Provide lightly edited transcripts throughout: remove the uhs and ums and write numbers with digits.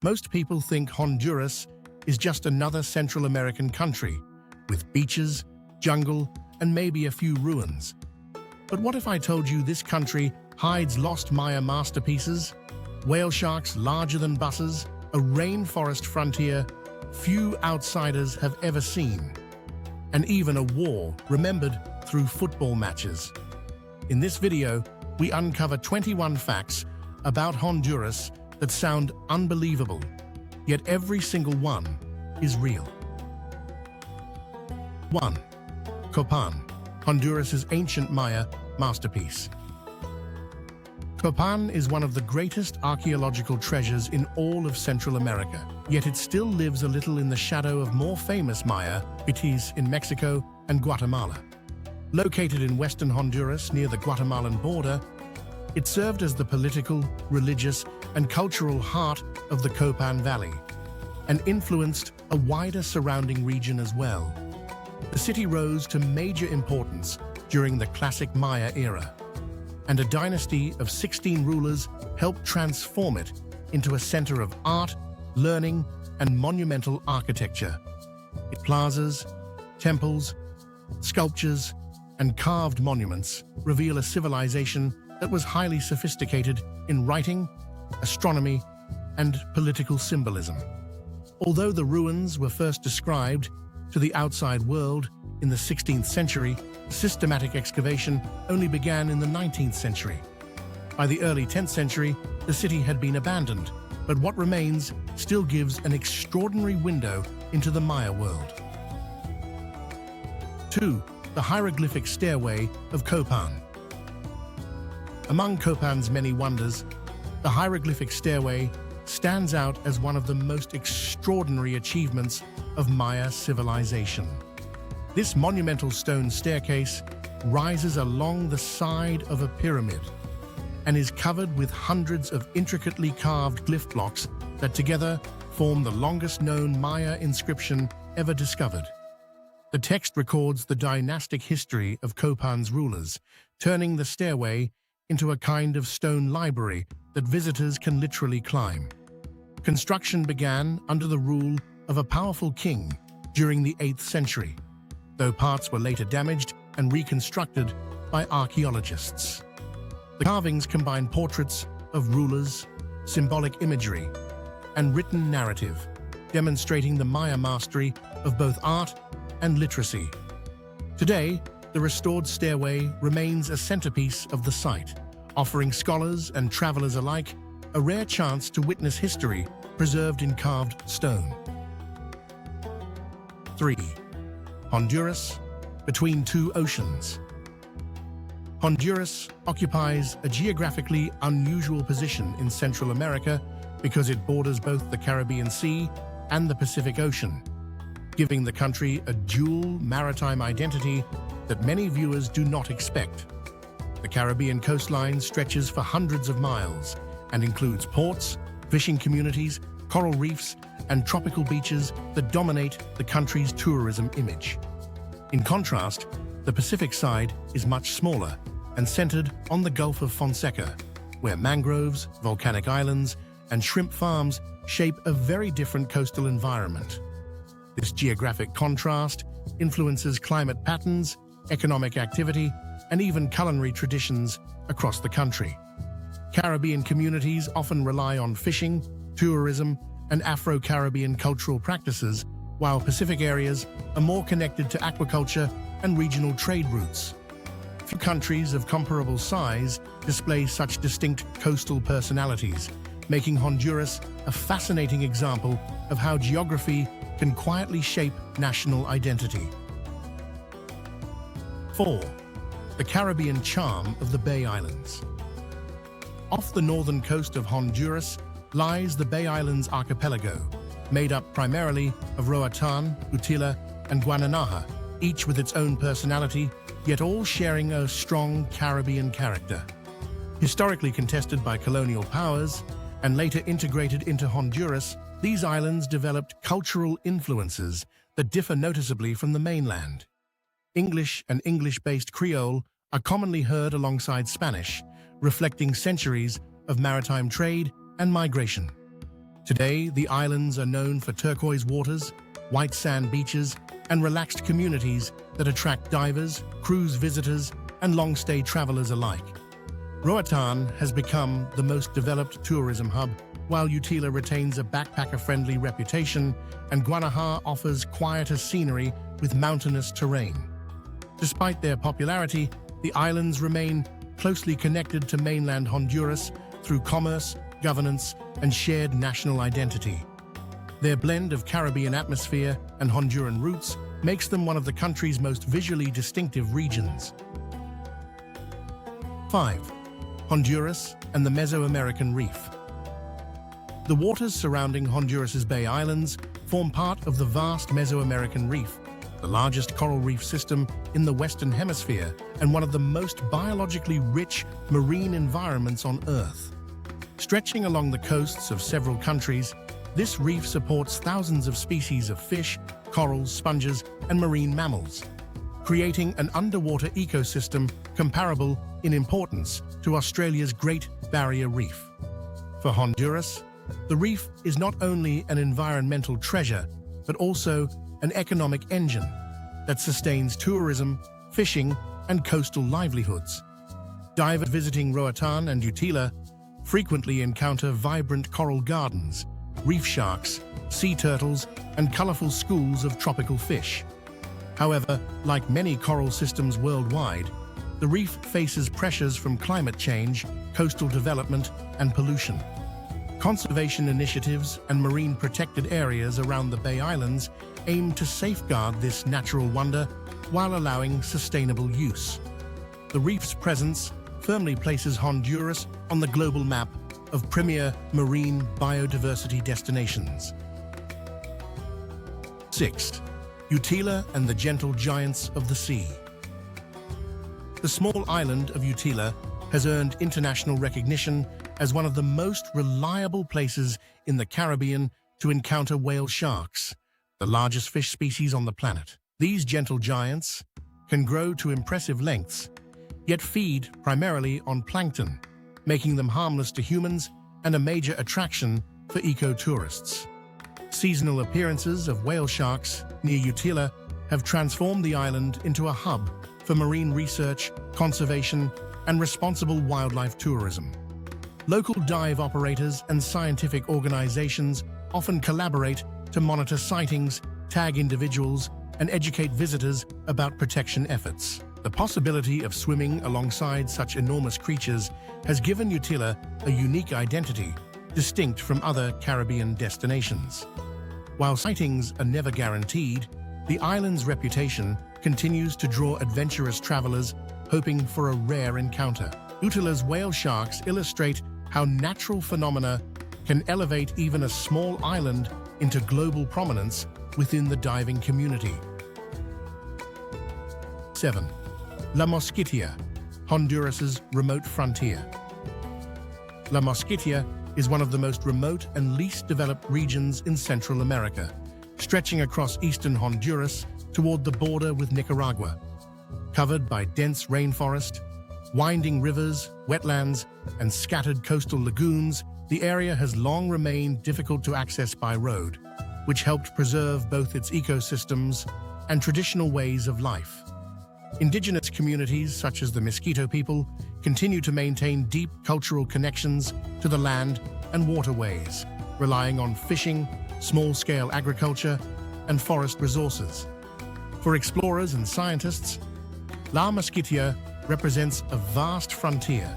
Most people think Honduras is just another Central American country, with beaches, jungle, and maybe a few ruins. But what if I told you this country hides lost Maya masterpieces, whale sharks larger than buses, a rainforest frontier few outsiders have ever seen, and even a war remembered through football matches? In this video, we uncover 21 facts about Honduras that sound unbelievable, yet every single one is real. 1. Copán, Honduras's ancient Maya masterpiece. Copán is one of the greatest archaeological treasures in all of Central America, yet it still lives a little in the shadow of more famous Maya cities in Mexico and Guatemala. Located in western Honduras near the Guatemalan border, it served as the political, religious, and cultural heart of the Copán Valley, and influenced a wider surrounding region as well. The city rose to major importance during the classic Maya era, and a dynasty of 16 rulers helped transform it into a center of art, learning, and monumental architecture. Its plazas, temples, sculptures, and carved monuments reveal a civilization that was highly sophisticated in writing, astronomy, and political symbolism. Although the ruins were first described to the outside world in the 16th century, systematic excavation only began in the 19th century. By the early 10th century, the city had been abandoned, but what remains still gives an extraordinary window into the Maya world. 2. The hieroglyphic stairway of Copán. Among Copán's many wonders, the hieroglyphic stairway stands out as one of the most extraordinary achievements of Maya civilization. This monumental stone staircase rises along the side of a pyramid and is covered with hundreds of intricately carved glyph blocks that together form the longest known Maya inscription ever discovered. The text records the dynastic history of Copán's rulers, turning the stairway into a kind of stone library that visitors can literally climb. Construction began under the rule of a powerful king during the 8th century, though parts were later damaged and reconstructed by archaeologists. The carvings combine portraits of rulers, symbolic imagery, and written narrative, demonstrating the Maya mastery of both art and literacy. Today, the restored stairway remains a centerpiece of the site, offering scholars and travelers alike a rare chance to witness history preserved in carved stone. 3. Honduras, between two oceans. Honduras occupies a geographically unusual position in Central America because it borders both the Caribbean Sea and the Pacific Ocean, giving the country a dual maritime identity that many viewers do not expect. The Caribbean coastline stretches for hundreds of miles and includes ports, fishing communities, coral reefs, and tropical beaches that dominate the country's tourism image. In contrast, the Pacific side is much smaller and centered on the Gulf of Fonseca, where mangroves, volcanic islands, and shrimp farms shape a very different coastal environment. This geographic contrast influences climate patterns, economic activity, and even culinary traditions across the country. Caribbean communities often rely on fishing, tourism, and Afro-Caribbean cultural practices, while Pacific areas are more connected to aquaculture and regional trade routes. Few countries of comparable size display such distinct coastal personalities, making Honduras a fascinating example of how geography can quietly shape national identity. 4. The Caribbean charm of the Bay Islands. Off the northern coast of Honduras lies the Bay Islands archipelago, made up primarily of Roatán, Utila, and Guananaja, each with its own personality, yet all sharing a strong Caribbean character. Historically contested by colonial powers and later integrated into Honduras, these islands developed cultural influences that differ noticeably from the mainland. English and English-based Creole are commonly heard alongside Spanish, reflecting centuries of maritime trade and migration. Today, the islands are known for turquoise waters, white sand beaches, and relaxed communities that attract divers, cruise visitors, and long-stay travelers alike. Roatan has become the most developed tourism hub, while Utila retains a backpacker-friendly reputation and Guanaja offers quieter scenery with mountainous terrain. Despite their popularity, the islands remain closely connected to mainland Honduras through commerce, governance, and shared national identity. Their blend of Caribbean atmosphere and Honduran roots makes them one of the country's most visually distinctive regions. 5. Honduras and the Mesoamerican Reef. The waters surrounding Honduras's Bay Islands form part of the vast Mesoamerican Reef, the largest coral reef system in the Western Hemisphere and one of the most biologically rich marine environments on Earth. Stretching along the coasts of several countries, this reef supports thousands of species of fish, corals, sponges, and marine mammals, creating an underwater ecosystem comparable in importance to Australia's Great Barrier Reef. For Honduras, the reef is not only an environmental treasure, but also an economic engine that sustains tourism, fishing, and coastal livelihoods. Divers visiting Roatan and Utila frequently encounter vibrant coral gardens, reef sharks, sea turtles, and colorful schools of tropical fish. However, like many coral systems worldwide, the reef faces pressures from climate change, coastal development, and pollution. Conservation initiatives and marine protected areas around the Bay Islands aim to safeguard this natural wonder while allowing sustainable use. The reef's presence firmly places Honduras on the global map of premier marine biodiversity destinations. 6. Utila and the gentle giants of the sea. The small island of Utila has earned international recognition as one of the most reliable places in the Caribbean to encounter whale sharks, the largest fish species on the planet. These gentle giants can grow to impressive lengths, yet feed primarily on plankton, making them harmless to humans and a major attraction for eco-tourists. Seasonal appearances of whale sharks near Utila have transformed the island into a hub for marine research, conservation, and responsible wildlife tourism. Local dive operators and scientific organizations often collaborate to monitor sightings, tag individuals, and educate visitors about protection efforts. The possibility of swimming alongside such enormous creatures has given Utila a unique identity, distinct from other Caribbean destinations. While sightings are never guaranteed, the island's reputation continues to draw adventurous travelers hoping for a rare encounter. Utila's whale sharks illustrate how natural phenomena can elevate even a small island into global prominence within the diving community. 7. La Mosquitia, Honduras's remote frontier. La Mosquitia is one of the most remote and least developed regions in Central America, stretching across eastern Honduras toward the border with Nicaragua. Covered by dense rainforest, winding rivers, wetlands, and scattered coastal lagoons, the area has long remained difficult to access by road, which helped preserve both its ecosystems and traditional ways of life. Indigenous communities, such as the Mosquito people, continue to maintain deep cultural connections to the land and waterways, relying on fishing, small-scale agriculture, and forest resources. For explorers and scientists, La Mosquitia represents a vast frontier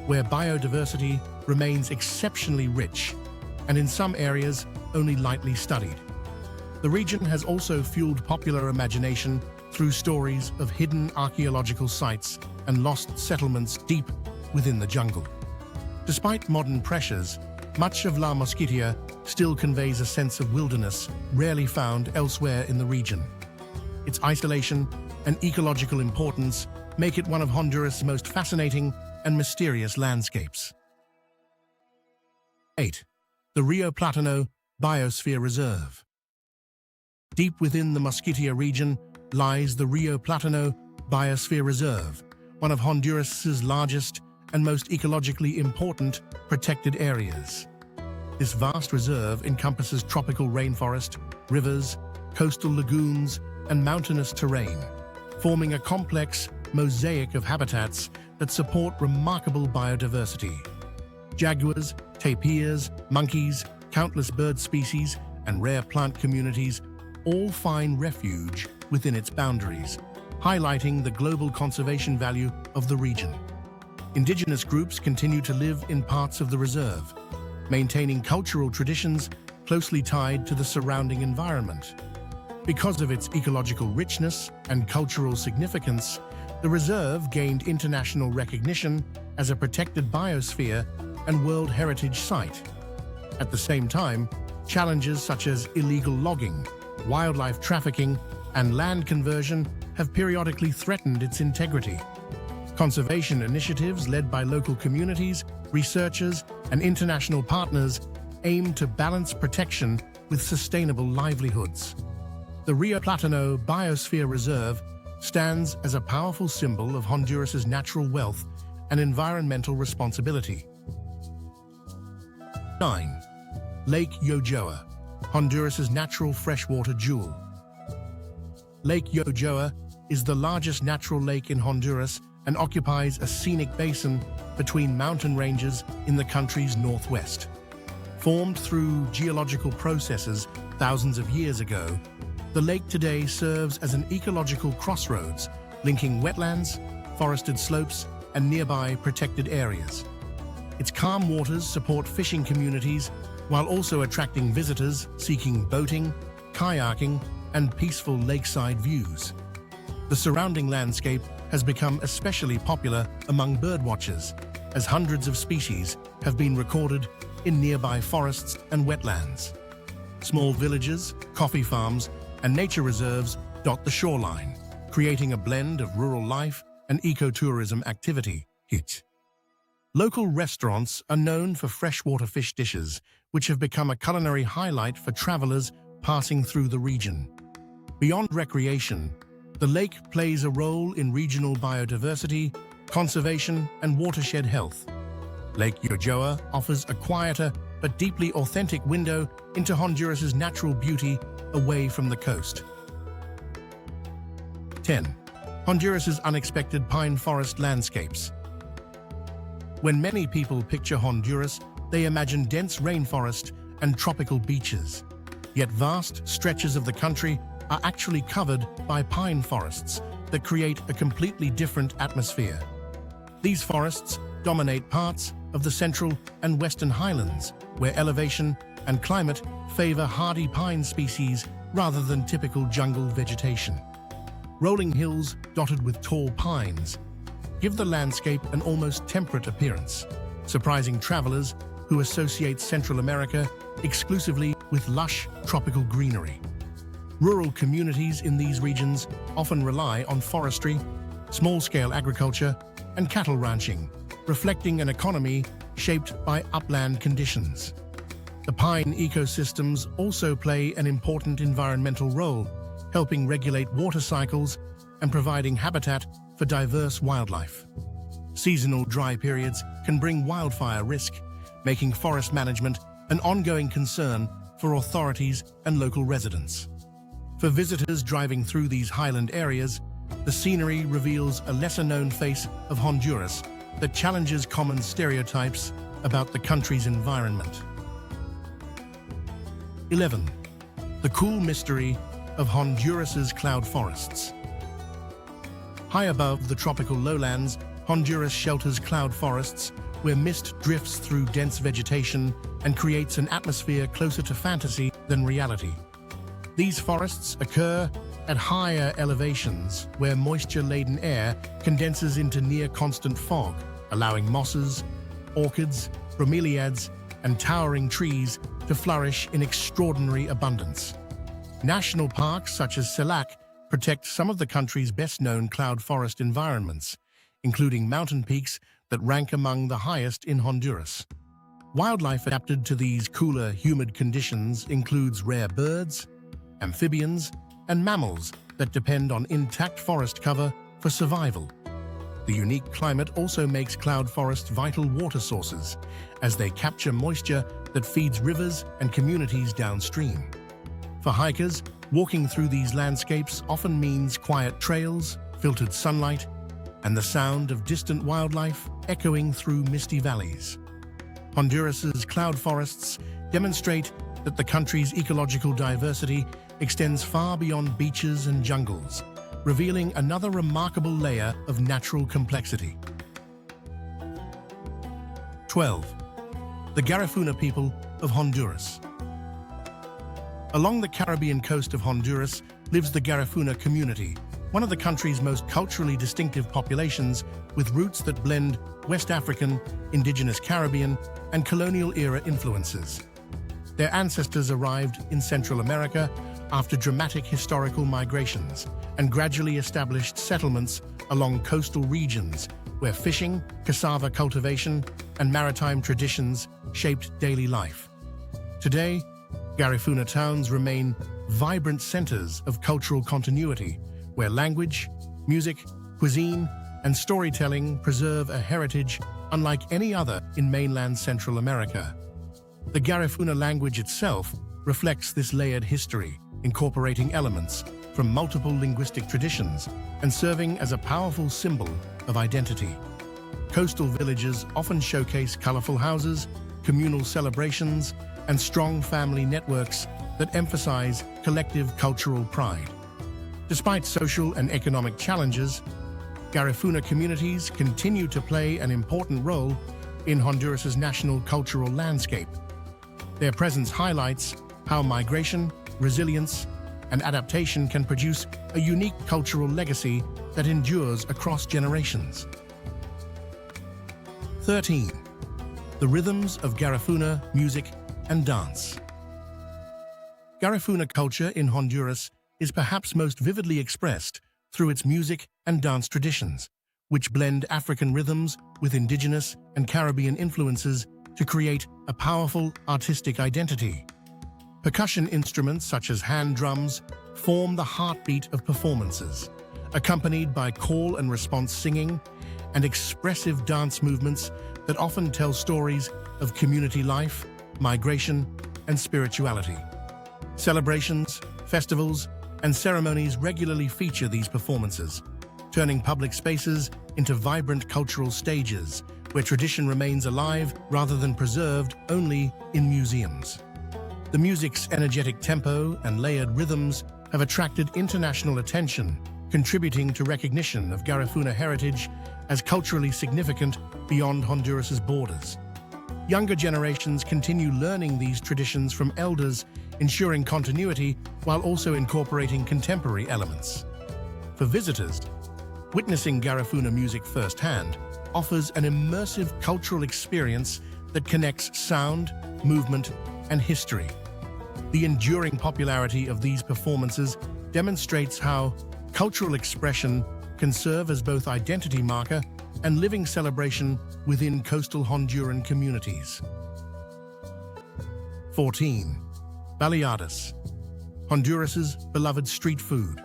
where biodiversity remains exceptionally rich and in some areas only lightly studied. The region has also fueled popular imagination through stories of hidden archaeological sites and lost settlements deep within the jungle. Despite modern pressures, much of La Mosquitia still conveys a sense of wilderness rarely found elsewhere in the region. Its isolation and ecological importance make it one of Honduras' most fascinating and mysterious landscapes. 8. The Rio Platano Biosphere Reserve. Deep within the Mosquitia region lies the Rio Platano Biosphere Reserve, one of Honduras's largest and most ecologically important protected areas. This vast reserve encompasses tropical rainforest, rivers, coastal lagoons, and mountainous terrain, forming a complex mosaic of habitats that support remarkable biodiversity. Jaguars, tapirs, monkeys, countless bird species, and rare plant communities all find refuge within its boundaries, highlighting the global conservation value of the region. Indigenous groups continue to live in parts of the reserve, maintaining cultural traditions closely tied to the surrounding environment. Because of its ecological richness and cultural significance, the reserve gained international recognition as a protected biosphere and World Heritage Site. At the same time, challenges such as illegal logging, wildlife trafficking, and land conversion have periodically threatened its integrity. Conservation initiatives led by local communities, researchers, and international partners aim to balance protection with sustainable livelihoods. The Rio Platano Biosphere Reserve stands as a powerful symbol of Honduras's natural wealth and environmental responsibility. 9. Lake Yojoa, Honduras's natural freshwater jewel. Lake Yojoa is the largest natural lake in Honduras and occupies a scenic basin between mountain ranges in the country's northwest. Formed through geological processes thousands of years ago, the lake today serves as an ecological crossroads, linking wetlands, forested slopes, and nearby protected areas. Its calm waters support fishing communities while also attracting visitors seeking boating, kayaking, and peaceful lakeside views. The surrounding landscape has become especially popular among birdwatchers, as hundreds of species have been recorded in nearby forests and wetlands. Small villages, coffee farms, and nature reserves dot the shoreline, creating a blend of rural life and ecotourism activity. Local restaurants are known for freshwater fish dishes, which have become a culinary highlight for travelers passing through the region. Beyond recreation, the lake plays a role in regional biodiversity, conservation, and watershed health. Lake Yojoa offers a quieter but deeply authentic window into Honduras's natural beauty away from the coast. 10. Honduras's unexpected pine forest landscapes. When many people picture Honduras, they imagine dense rainforest and tropical beaches. Yet vast stretches of the country are actually covered by pine forests that create a completely different atmosphere. These forests dominate parts of the central and western highlands, where elevation and climate favor hardy pine species rather than typical jungle vegetation. Rolling hills dotted with tall pines give the landscape an almost temperate appearance, surprising travelers who associate Central America exclusively with lush tropical greenery. Rural communities in these regions often rely on forestry, small-scale agriculture, and cattle ranching, reflecting an economy shaped by upland conditions. The pine ecosystems also play an important environmental role, helping regulate water cycles and providing habitat for diverse wildlife. Seasonal dry periods can bring wildfire risk, making forest management an ongoing concern for authorities and local residents. For visitors driving through these highland areas, the scenery reveals a lesser-known face of Honduras that challenges common stereotypes about the country's environment. 11. The cool mystery of Honduras's cloud forests. High above the tropical lowlands, Honduras shelters cloud forests where mist drifts through dense vegetation and creates an atmosphere closer to fantasy than reality. These forests occur at higher elevations where moisture-laden air condenses into near-constant fog, allowing mosses, orchids, bromeliads, and towering trees to flourish in extraordinary abundance. National parks such as CELAC protect some of the country's best-known cloud forest environments, including mountain peaks that rank among the highest in Honduras. Wildlife adapted to these cooler, humid conditions includes rare birds, amphibians, and mammals that depend on intact forest cover for survival. The unique climate also makes cloud forests vital water sources, as they capture moisture that feeds rivers and communities downstream. For hikers, walking through these landscapes often means quiet trails, filtered sunlight, and the sound of distant wildlife echoing through misty valleys. Honduras's cloud forests demonstrate that the country's ecological diversity extends far beyond beaches and jungles, revealing another remarkable layer of natural complexity. 12. The Garifuna people of Honduras. Along the Caribbean coast of Honduras lives the Garifuna community, one of the country's most culturally distinctive populations with roots that blend West African, indigenous Caribbean, and colonial-era influences. Their ancestors arrived in Central America after dramatic historical migrations and gradually established settlements along coastal regions where fishing, cassava cultivation, and maritime traditions shaped daily life. Today, Garifuna towns remain vibrant centers of cultural continuity, where language, music, cuisine, and storytelling preserve a heritage unlike any other in mainland Central America. The Garifuna language itself reflects this layered history, incorporating elements from multiple linguistic traditions and serving as a powerful symbol of identity. Coastal villages often showcase colorful houses, communal celebrations, and strong family networks that emphasize collective cultural pride. Despite social and economic challenges, Garifuna communities continue to play an important role in Honduras's national cultural landscape. Their presence highlights how migration, resilience, and adaptation can produce a unique cultural legacy that endures across generations. 13. The rhythms of Garifuna music and dance. Garifuna culture in Honduras is perhaps most vividly expressed through its music and dance traditions, which blend African rhythms with indigenous and Caribbean influences to create a powerful artistic identity. Percussion instruments such as hand drums form the heartbeat of performances, accompanied by call and response singing and expressive dance movements that often tell stories of community life, migration, and spirituality. Celebrations, festivals, and ceremonies regularly feature these performances, turning public spaces into vibrant cultural stages where tradition remains alive rather than preserved only in museums. The music's energetic tempo and layered rhythms have attracted international attention, contributing to recognition of Garifuna heritage as culturally significant beyond Honduras's borders. Younger generations continue learning these traditions from elders, ensuring continuity while also incorporating contemporary elements. For visitors, witnessing Garifuna music firsthand offers an immersive cultural experience that connects sound, movement, and history. The enduring popularity of these performances demonstrates how cultural expression can serve as both identity marker and living celebration within coastal Honduran communities. 14. Baleadas, Honduras's beloved street food.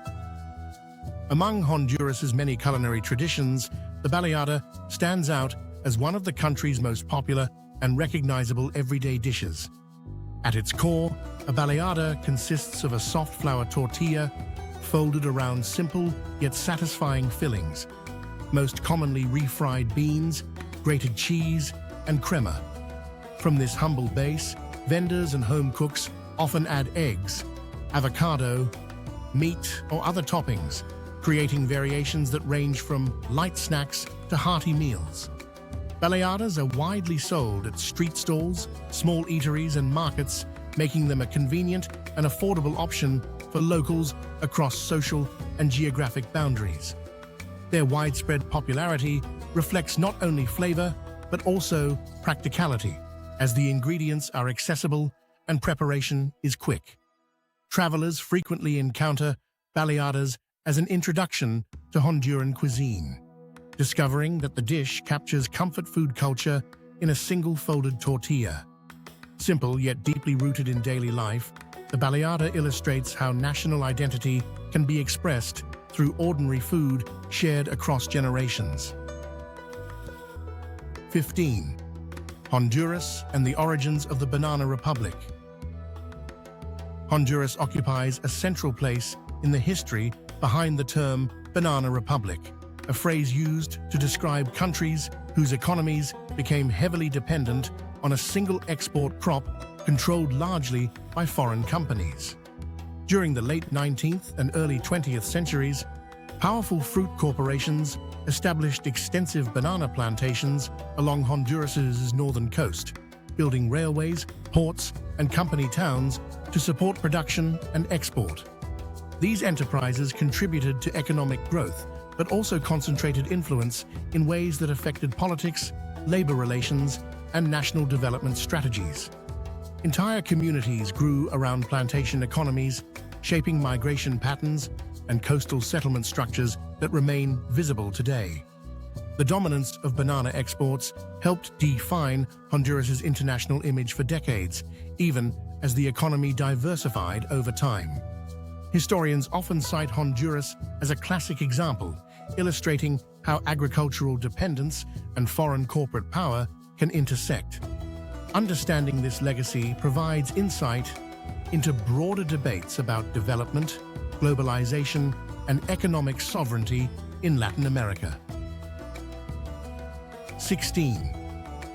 Among Honduras's many culinary traditions, the baleada stands out as one of the country's most popular and recognizable everyday dishes. At its core, a baleada consists of a soft flour tortilla folded around simple yet satisfying fillings, most commonly refried beans, grated cheese, and crema. From this humble base, vendors and home cooks often add eggs, avocado, meat, or other toppings, creating variations that range from light snacks to hearty meals. Baleadas are widely sold at street stalls, small eateries, and markets, making them a convenient and affordable option for locals across social and geographic boundaries. Their widespread popularity reflects not only flavor, but also practicality, as the ingredients are accessible and preparation is quick. Travelers frequently encounter baleadas as an introduction to Honduran cuisine, discovering that the dish captures comfort food culture in a single folded tortilla. Simple yet deeply rooted in daily life, the baleada illustrates how national identity can be expressed through ordinary food shared across generations. 15. Honduras and the origins of the Banana Republic. Honduras occupies a central place in the history behind the term Banana Republic, a phrase used to describe countries whose economies became heavily dependent on a single export crop controlled largely by foreign companies. During the late 19th and early 20th centuries, powerful fruit corporations established extensive banana plantations along Honduras's northern coast, building railways, ports, and company towns to support production and export. These enterprises contributed to economic growth, but also concentrated influence in ways that affected politics, labor relations, and national development strategies. Entire communities grew around plantation economies, shaping migration patterns and coastal settlement structures that remain visible today. The dominance of banana exports helped define Honduras's international image for decades, even as the economy diversified over time. Historians often cite Honduras as a classic example, illustrating how agricultural dependence and foreign corporate power can intersect. Understanding this legacy provides insight into broader debates about development, globalization, and economic sovereignty in Latin America. 16.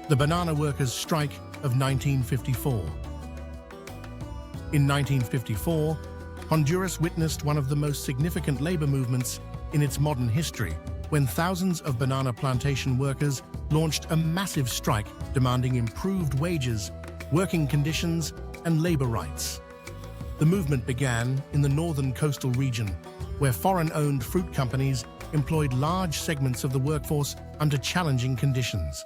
The Banana Workers' Strike of 1954. In 1954, Honduras witnessed one of the most significant labor movements in its modern history, when thousands of banana plantation workers launched a massive strike demanding improved wages, working conditions, and labor rights. The movement began in the northern coastal region, where foreign-owned fruit companies employed large segments of the workforce under challenging conditions.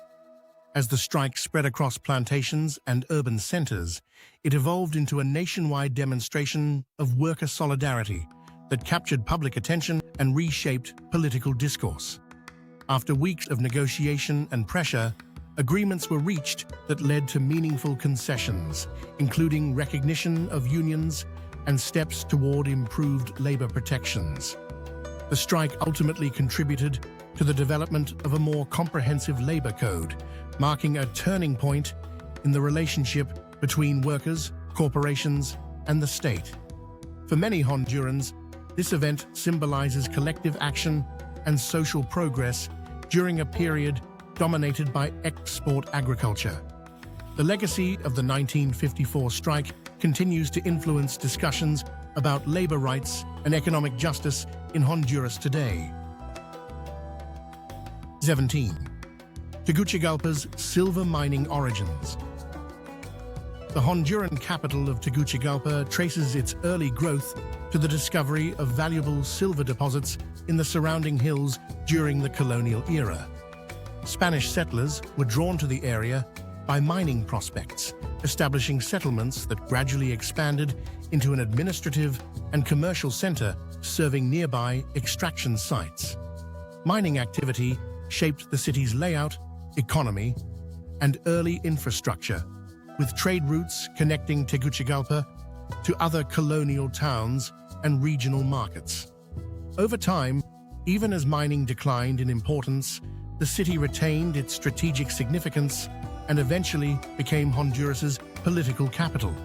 As the strike spread across plantations and urban centers, it evolved into a nationwide demonstration of worker solidarity that captured public attention and reshaped political discourse. After weeks of negotiation and pressure, agreements were reached that led to meaningful concessions, including recognition of unions and steps toward improved labor protections. The strike ultimately contributed to the development of a more comprehensive labor code, marking a turning point in the relationship between workers, corporations, and the state. For many Hondurans, this event symbolizes collective action and social progress during a period dominated by export agriculture. The legacy of the 1954 strike continues to influence discussions about labor rights and economic justice in Honduras today. 17. Tegucigalpa's silver mining origins. The Honduran capital of Tegucigalpa traces its early growth to the discovery of valuable silver deposits in the surrounding hills during the colonial era. Spanish settlers were drawn to the area by mining prospects, establishing settlements that gradually expanded into an administrative and commercial center serving nearby extraction sites. Mining activity shaped the city's layout, economy, and early infrastructure, with trade routes connecting Tegucigalpa to other colonial towns and regional markets. Over time, even as mining declined in importance, the city retained its strategic significance and eventually became Honduras's political capital.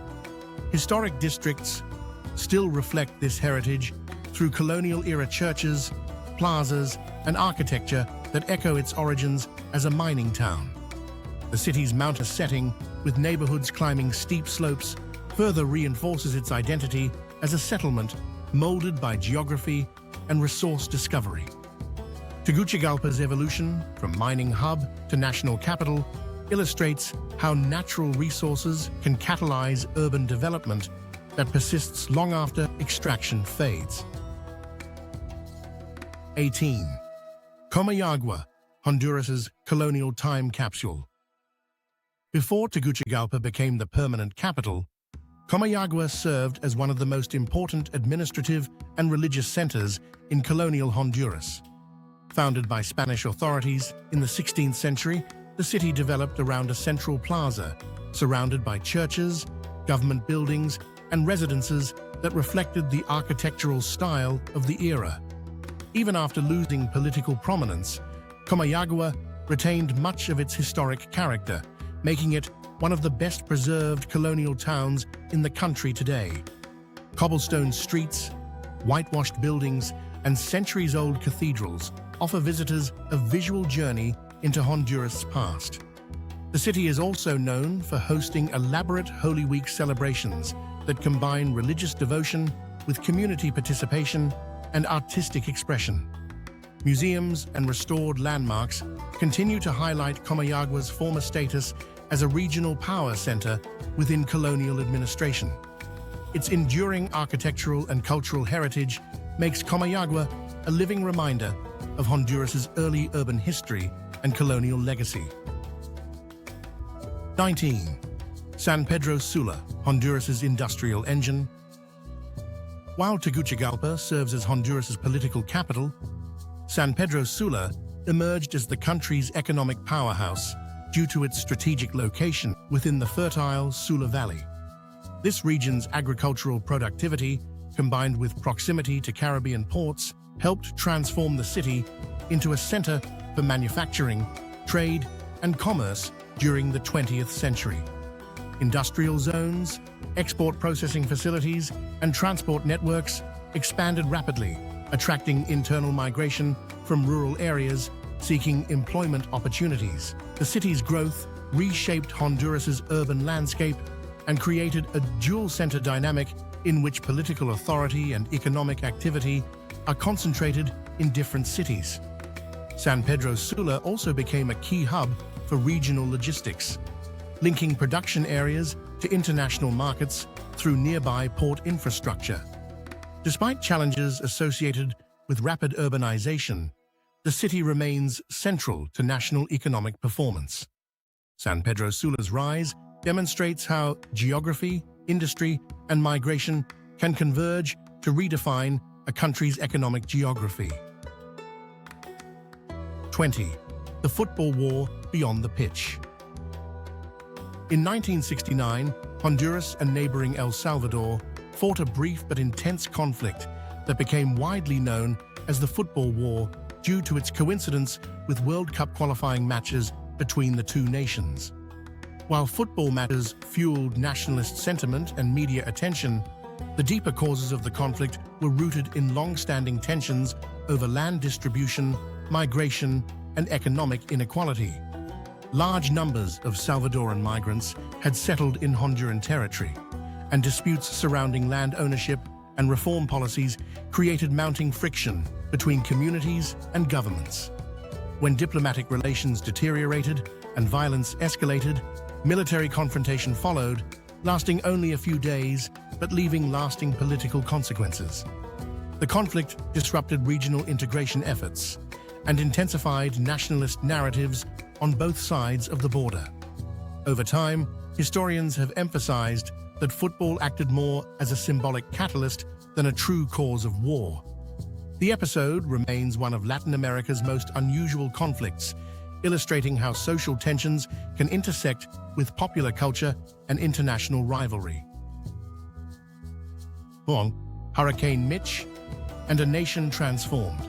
Historic districts still reflect this heritage through colonial-era churches, plazas, and architecture that echo its origins as a mining town. The city's mountainous setting, with neighborhoods climbing steep slopes, further reinforces its identity as a settlement molded by geography and resource discovery. Tegucigalpa's evolution from mining hub to national capital illustrates how natural resources can catalyze urban development that persists long after extraction fades. 18. Comayagua, Honduras's colonial time capsule. Before Tegucigalpa became the permanent capital, Comayagua served as one of the most important administrative and religious centers in colonial Honduras. Founded by Spanish authorities in the 16th century, the city developed around a central plaza, surrounded by churches, government buildings, and residences that reflected the architectural style of the era. Even after losing political prominence, Comayagua retained much of its historic character, making it one of the best preserved colonial towns in the country today. Cobblestone streets, whitewashed buildings, and centuries-old cathedrals offer visitors a visual journey into Honduras' past. The city is also known for hosting elaborate Holy Week celebrations that combine religious devotion with community participation and artistic expression. Museums and restored landmarks continue to highlight Comayagüa's former status as a regional power center within colonial administration. Its enduring architectural and cultural heritage makes Comayagua a living reminder of Honduras's early urban history and colonial legacy. 19. San Pedro Sula, Honduras's industrial engine. While Tegucigalpa serves as Honduras's political capital, San Pedro Sula emerged as the country's economic powerhouse due to its strategic location within the fertile Sula Valley. This region's agricultural productivity, combined with proximity to Caribbean ports, helped transform the city into a center for manufacturing, trade, and commerce during the 20th century. Industrial zones, export processing facilities, and transport networks expanded rapidly, attracting internal migration from rural areas seeking employment opportunities. The city's growth reshaped Honduras's urban landscape and created a dual-center dynamic in which political authority and economic activity are concentrated in different cities. San Pedro Sula also became a key hub for regional logistics, linking production areas to international markets through nearby port infrastructure. Despite challenges associated with rapid urbanization, the city remains central to national economic performance. San Pedro Sula's rise demonstrates how geography, industry, and migration can converge to redefine a country's economic geography. 20. The football war beyond the pitch. In 1969, Honduras and neighboring El Salvador fought a brief but intense conflict that became widely known as the Football War due to its coincidence with World Cup qualifying matches between the two nations. While football matters fueled nationalist sentiment and media attention, the deeper causes of the conflict were rooted in long-standing tensions over land distribution, migration, and economic inequality. Large numbers of Salvadoran migrants had settled in Honduran territory, and disputes surrounding land ownership and reform policies created mounting friction between communities and governments. When diplomatic relations deteriorated and violence escalated, military confrontation followed, lasting only a few days but leaving lasting political consequences. The conflict disrupted regional integration efforts and intensified nationalist narratives on both sides of the border. Over time, historians have emphasized that football acted more as a symbolic catalyst than a true cause of war. The episode remains one of Latin America's most unusual conflicts, illustrating how social tensions can intersect with popular culture and international rivalry. Hurricane Mitch and a nation transformed.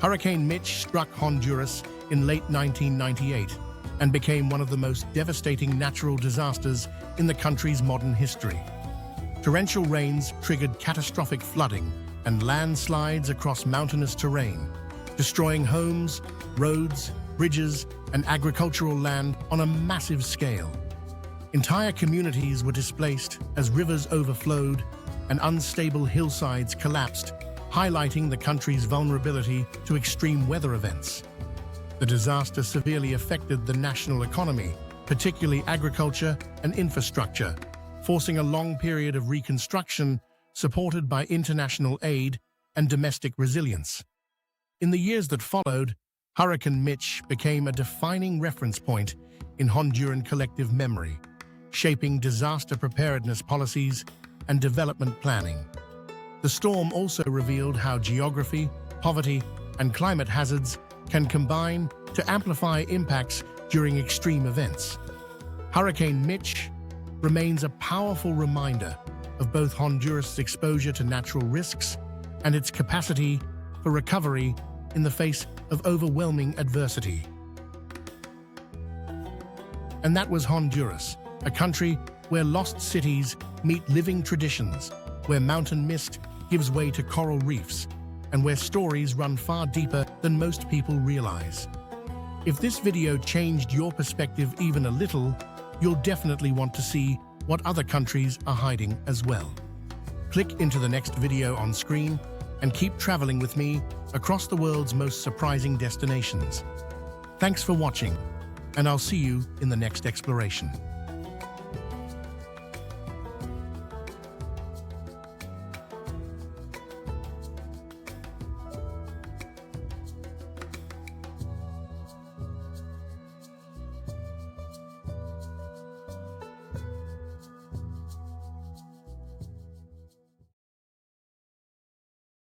Hurricane Mitch struck Honduras in late 1998 and became one of the most devastating natural disasters in the country's modern history. Torrential rains triggered catastrophic flooding and landslides across mountainous terrain, destroying homes, roads, bridges, and agricultural land on a massive scale. Entire communities were displaced as rivers overflowed and unstable hillsides collapsed, highlighting the country's vulnerability to extreme weather events. The disaster severely affected the national economy, particularly agriculture and infrastructure, forcing a long period of reconstruction supported by international aid and domestic resilience. In the years that followed, Hurricane Mitch became a defining reference point in Honduran collective memory, shaping disaster preparedness policies and development planning. The storm also revealed how geography, poverty, and climate hazards can combine to amplify impacts during extreme events. Hurricane Mitch remains a powerful reminder of both Honduras' exposure to natural risks and its capacity for recovery in the face of overwhelming adversity. And that was Honduras, a country where lost cities meet living traditions, where mountain mist gives way to coral reefs, and where stories run far deeper than most people realize. If this video changed your perspective even a little, you'll definitely want to see what other countries are hiding as well. Click into the next video on screen and keep traveling with me across the world's most surprising destinations. Thanks for watching, and I'll see you in the next exploration.